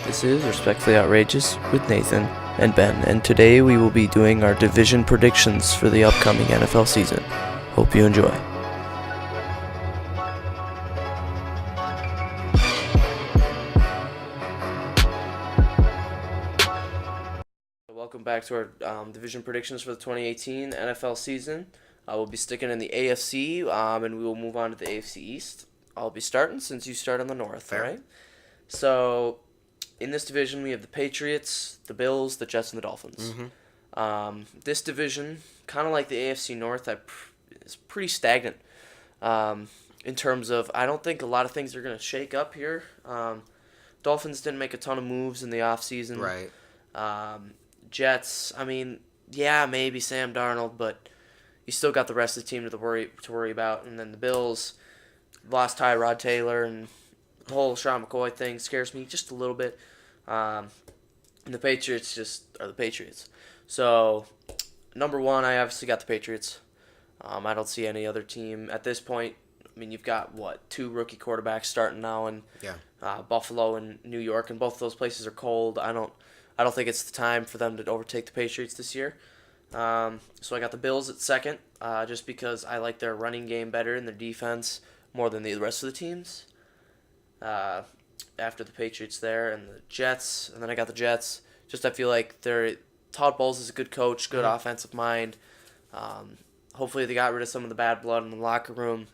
This is Respectfully Outrageous with Nathan and Ben, and today we will be doing our division predictions for the upcoming NFL season. Hope you enjoy. Welcome back to our division predictions for the 2018 NFL season. We'll be sticking in the AFC, and we will move on to the AFC East. I'll be starting since you start on the North, Fair. all right? So, in this division, we have the Patriots, the Bills, the Jets, and the Dolphins. This division, kind of like the AFC North, is pretty stagnant in terms of I don't think a lot of things are going to shake up here. Dolphins didn't make a ton of moves in the offseason. Right. Jets, I mean, yeah, maybe Sam Darnold, but you still got the rest of the team to worry about. And then the Bills lost Tyrod Taylor, and the whole Sean McCoy thing scares me just a little bit. And the Patriots just are the Patriots. So, number one, I obviously got the Patriots. I don't see any other team at this point. I mean, you've got, two rookie quarterbacks starting now in Buffalo and New York, and both of those places are cold. I don't think it's the time for them to overtake the Patriots this year. So I got the Bills at second, just because I like their running game better and their defense more than the rest of the teams. After the Patriots there, and the Jets, and then I got the Jets. Just I feel like Todd Bowles is a good coach, good offensive mind. Hopefully they got rid of some of the bad blood in the locker room.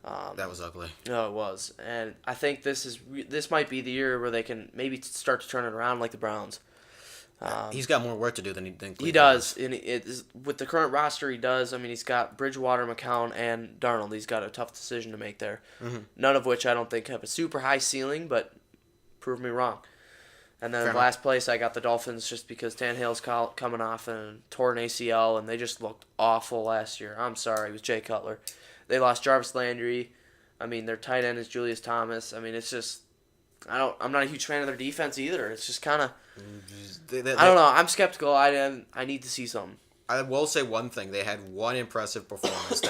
That was ugly. No, it was, and I think this might be the year where they can maybe start to turn it around like the Browns. He's got more work to do than he does. And with the current roster, he does. I mean, he's got Bridgewater, McCown, and Darnold. He's got a tough decision to make there. None of which I don't think have a super high ceiling, but prove me wrong. And then last place, I got the Dolphins just because Tannehill's coming off a torn ACL, and they just looked awful last year. I'm sorry, it was Jay Cutler. They lost Jarvis Landry. I mean, their tight end is Julius Thomas. I mean, it's just I'm not a huge fan of their defense either. It's just kind of I don't know. I'm skeptical. I need to see something. I will say one thing. They had one impressive performance.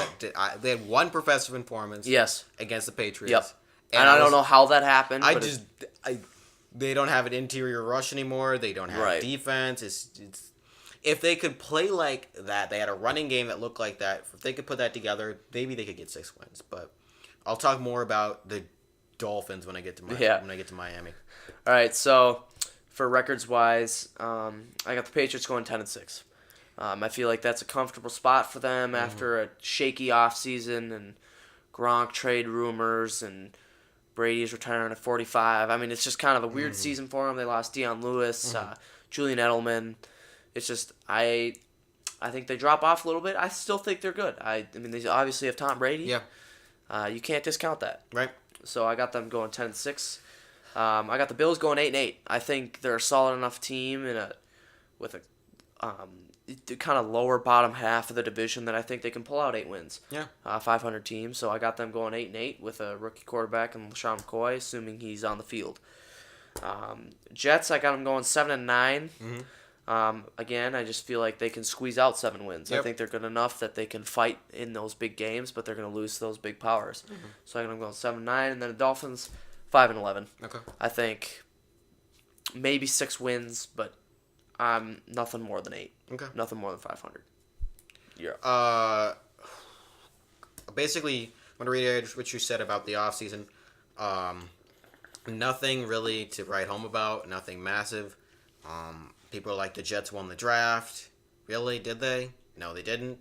They had one impressive performance. Yes. Against the Patriots. Yep. And I don't know how that happened. They don't have an interior rush anymore. They don't have defense. It's if they could play like that, they had a running game that looked like that. If they could put that together, maybe they could get 6 wins. But I'll talk more about the Dolphins when I get to Miami. All right, so for records wise, I got the Patriots going 10-6. I feel like that's a comfortable spot for them after a shaky offseason and Gronk trade rumors and Brady's retiring at 45. I mean, it's just kind of a weird season for them. They lost Deion Lewis, Julian Edelman. It's just I think they drop off a little bit. I still think they're good. I mean, they obviously have Tom Brady. Yeah. You can't discount that. Right. So I got them going 10-6. I got the Bills going 8-8. I think they're a solid enough team with a kind of lower bottom half of the division that I think they can pull out 8 wins. Yeah. 500 team. So I got them going 8-8 with a rookie quarterback and LaShawn McCoy, assuming he's on the field. Jets, I got them going 7-9. Again, I just feel like they can squeeze out 7 wins. Yep. I think they're good enough that they can fight in those big games, but they're going to lose those big powers. So I'm going to go 7-9, and then the Dolphins 5-11. Okay. I think maybe 6 wins, but nothing more than 8. Okay. Nothing more than 500. Yeah. Basically, I'm going to reiterate what you said about the offseason. Nothing really to write home about. Nothing massive. People are like, the Jets won the draft. Really? Did they? No, they didn't.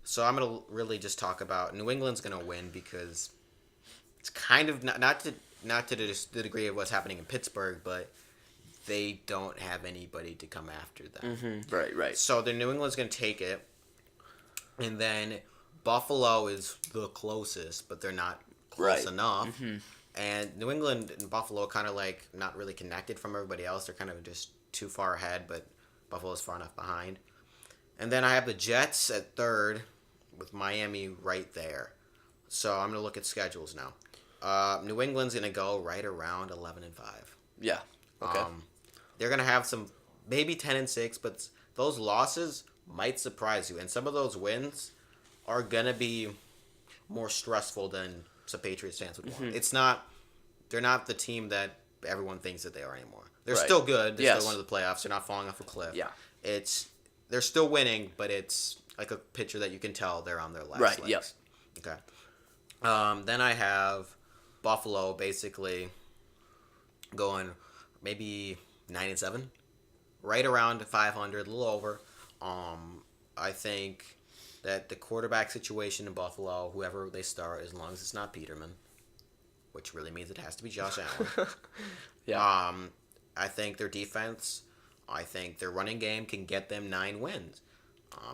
So I'm going to really just talk about New England's going to win because it's kind of not to the degree of what's happening in Pittsburgh, but they don't have anybody to come after them. Right. So the New England's going to take it. And then Buffalo is the closest, but they're not close enough. And New England and Buffalo kind of like not really connected from everybody else. They're kind of just too far ahead, but Buffalo's far enough behind. And then I have the Jets at third with Miami right there. So I'm going to look at schedules now. New England's going to go right around 11-5. Yeah. Okay. They're going to have some maybe 10-6, but those losses might surprise you. And some of those wins are going to be more stressful than some Patriots fans would want. It's not they're not the team that everyone thinks that they are anymore. They're Right. still good. They're Yes. still one of the playoffs. They're not falling off a cliff. Yeah. They're still winning, but it's like a pitcher that you can tell they're on their last Right, legs. yep. Okay. Then I have Buffalo basically going maybe 9-7, right around 500, a little over. I think that the quarterback situation in Buffalo, whoever they start, as long as it's not Peterman, which really means it has to be Josh Allen. Yeah. I think their defense, I think their running game can get them 9 wins.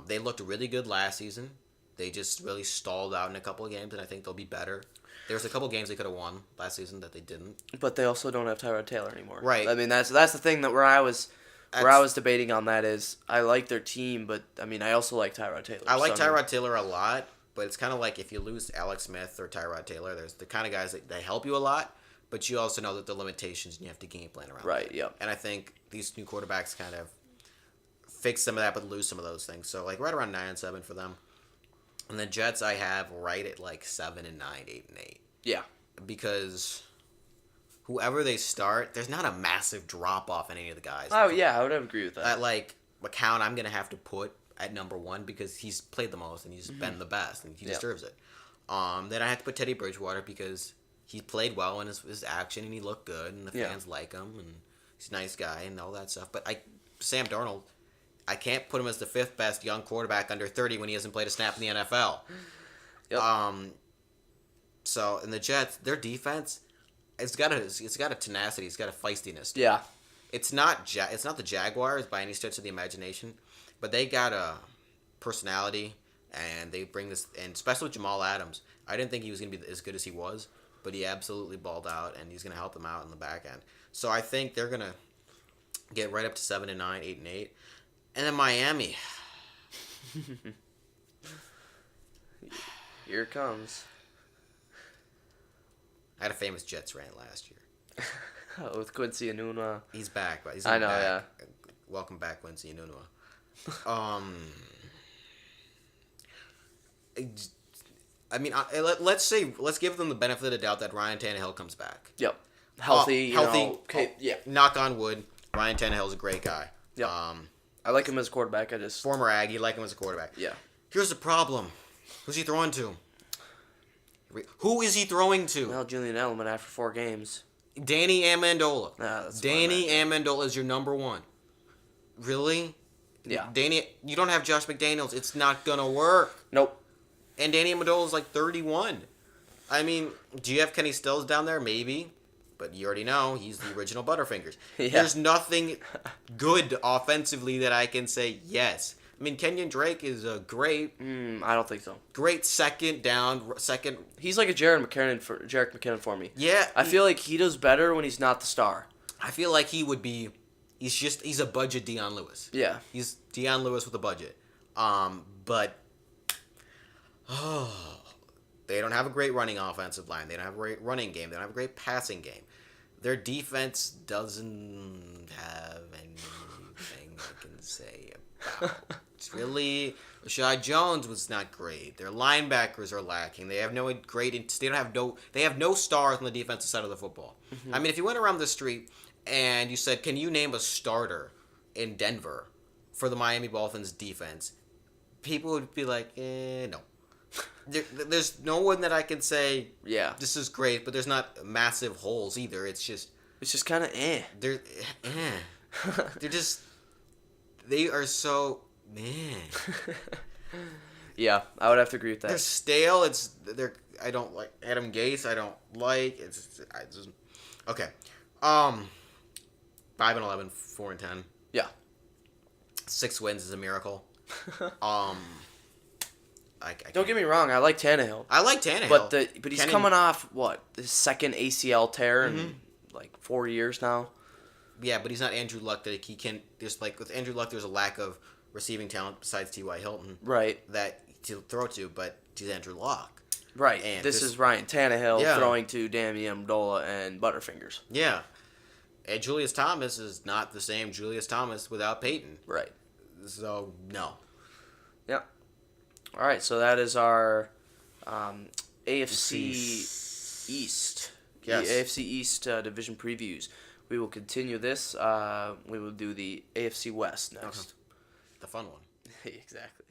They looked really good last season. They just really stalled out in a couple of games, and I think they'll be better. There was a couple of games they could have won last season that they didn't. But they also don't have Tyrod Taylor anymore. Right. I mean, that's the thing that where I was debating on that is I like their team, but I mean I also like Tyrod Taylor. I like So, I mean, Tyrod Taylor a lot, but it's kind of like if you lose Alex Smith or Tyrod Taylor, there's the kind of guys that they help you a lot, but you also know that the limitations and you have to game plan around. Right. that. Yep. And I think these new quarterbacks kind of fix some of that, but lose some of those things. So like right around 9-7 for them. And the Jets I have right at like 7-9, 8-8. Yeah. Because whoever they start, there's not a massive drop off in any of the guys. Oh yeah, I would agree with that. At like McCown, I'm gonna have to put at number 1 because he's played the most and he's been the best and he deserves it. Then I have to put Teddy Bridgewater because he played well in his action and he looked good and the fans like him and he's a nice guy and all that stuff. But Sam Darnold, I can't put him as the 5th best young quarterback under 30 when he hasn't played a snap in the NFL. Yep. So in the Jets, their defense, it's got a tenacity, it's got a feistiness. Yeah. It's not the Jaguars by any stretch of the imagination, but they got a personality and they bring this, and especially with Jamal Adams. I didn't think he was going to be as good as he was, but he absolutely balled out and he's going to help them out in the back end. So I think they're going to get right up to 7-9, 8-8. And then Miami. Here it comes. I had a famous Jets rant last year. With Quincy Enunwa. He's back, but he's I know, back. Yeah. Welcome back, Quincy Enunwa. I mean, let's give them the benefit of the doubt that Ryan Tannehill comes back. Yep. Healthy. Okay. Yeah. Knock on wood. Ryan Tannehill's a great guy. Yep. I like him as a quarterback. Former Aggie, like him as a quarterback. Yeah. Here's the problem. Who's he throwing to? Who is he throwing to? Well, Julian Edelman after 4 games. Danny Amendola. That's Danny Amendola is your number 1. Really? Yeah. Danny, you don't have Josh McDaniels. It's not gonna work. Nope. And Danny Amendola is like 31. I mean, do you have Kenny Stills down there? Maybe. But you already know he's the original Butterfingers. Yeah. There's nothing good offensively that I can say yes. I mean, Kenyon Drake is a great I don't think so. great second. He's like a Jarek McKinnon for me. Yeah. I feel like he does better when he's not the star. I feel like he would be. He's a budget Deion Lewis. Yeah. He's Deion Lewis with a budget. But they don't have a great running offensive line. They don't have a great running game. They don't have a great passing game. Their defense doesn't have anything I can say about. It's really Rashad Jones was not great. Their linebackers are lacking. They have no great. They have no stars on the defensive side of the football. I mean, if you went around the street and you said, "Can you name a starter in Denver for the Miami Dolphins defense?" people would be like, no. There's no one that I can say, Yeah. this is great, but there's not massive holes either. It's just kind of eh. they're they're just they are so man. Yeah, I would have to agree with They're that. stale. I don't like Adam Gase. I don't like okay. 5-11, 4-10. Yeah. 6 wins is a miracle. Don't get me wrong, I like Tannehill. I like Tannehill, but he's coming off his second ACL tear in like 4 years now. Yeah, but he's not Andrew Luck that he can. There's with Andrew Luck, there's a lack of receiving talent besides T.Y. Hilton, right? That to throw to, but he's Andrew Luck, right? And this is Ryan Tannehill Yeah. throwing to Danny Amendola and Butterfingers. Yeah, and Julius Thomas is not the same Julius Thomas without Peyton, Right. So no. Yeah. All right, so that is our AFC East Yes. The AFC East division previews. We will continue this. We will do the AFC West next. The fun one. Exactly.